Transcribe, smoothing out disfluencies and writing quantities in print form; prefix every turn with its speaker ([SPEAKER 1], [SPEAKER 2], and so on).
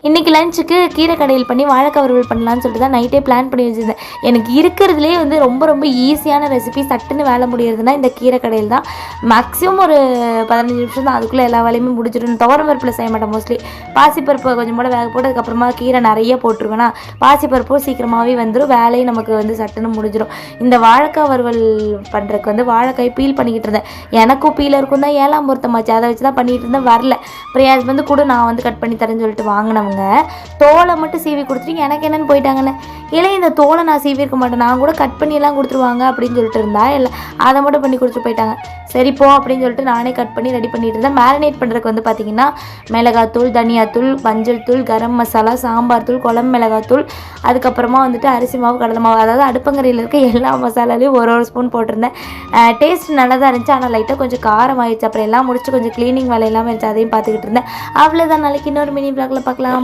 [SPEAKER 1] இன்றைக்கி லஞ்சுக்கு கீரை கடையில் பண்ணி வாழைக்காய் வறுவல் பண்ணலான்னு சொல்லிட்டு தான் நைட்டே பிளான் பண்ணி வச்சுருந்தேன். எனக்கு இருக்கிறதுலே வந்து ரொம்ப ரொம்ப ஈஸியான ரெசிபி, சட்டுன்னு வேலை முடியறதுனா இந்த கீரை கடையில் தான். மேக்ஸிமம் ஒரு 15 நிமிஷம் தான், அதுக்குள்ளே எல்லா வேலையுமே முடிஞ்சிடும். துவரம் பருப்பில் செய்ய மாட்டேன் மோஸ்ட்லி. பாசிப்பருப்பு கொஞ்சம் கூட வேக போட்டு அதுக்கப்புறமா கீரை நிறைய போட்டுருவேன்னா பாசிப்பருப்பும் சீக்கிரமாகவே வந்துடும், வேலையும் நமக்கு வந்து சட்டுன்னு முடிஞ்சிடும். இந்த வாழைக்காய் வறுவல் பண்ணுறதுக்கு வந்து வாழைக்காய் பீல் பண்ணிக்கிட்டு இருந்தேன். எனக்கும் பீலருக்கும் தான் ஏழாம் பொருத்தமாச்சு, அதை வச்சு தான் பண்ணிகிட்டு இருந்தேன். வரல. அப்புறம் என் ஹஸ்பண்ட் கூட நான் வந்து கட் பண்ணி தரேன்னு சொல்லிட்டு வாங்கினவங்க தோலை மட்டும் சீவி கொடுத்துட்டு எனக்கு என்னன்னு போயிட்டாங்கன்னு. இல்லை இந்த தோலை நான் சீவி இருக்க மாட்டேன், நான் கூட கட் பண்ணியெல்லாம் கொடுத்துருவாங்க அப்படின்னு சொல்லிட்டு இருந்தா. இல்லை அதை மட்டும் பண்ணி கொடுத்துட்டு போயிட்டாங்க. சரி போ அப்படின்னு சொல்லிட்டு நானே கட் பண்ணி ரெடி பண்ணிட்டு இருந்தேன். மேரினேட் பண்ணுறதுக்கு வந்து பார்த்திங்கன்னா மிளகாத்தூள், தனியாத்தூள், மஞ்சள் தூள், கரம் மசாலா, சாம்பார் தூள், குழம்பு மிளகாத்தூள், அதுக்கப்புறமா வந்துட்டு அரிசி மாவு, கடலை மாவு, அதாவது அடுப்பங்கரையில் இருக்க எல்லா மசாலாலையும் ஒரு ஸ்பூன் போட்டிருந்தேன். டேஸ்ட் நல்லா தான் இருந்துச்சு, ஆனால் லைட்டாக கொஞ்சம் காரம் ஆயிடுச்சு. அப்புறம் எல்லாம் முடிச்சு கொஞ்சம் க்ளீனிங் வேலை எல்லாமே இருந்துச்சு, அதையும் பார்த்துக்கிட்டு இருந்தேன். அவ்வளோதான். நாளைக்கு இன்னொரு மினி ப்ளாகில் பார்க்கலாம்.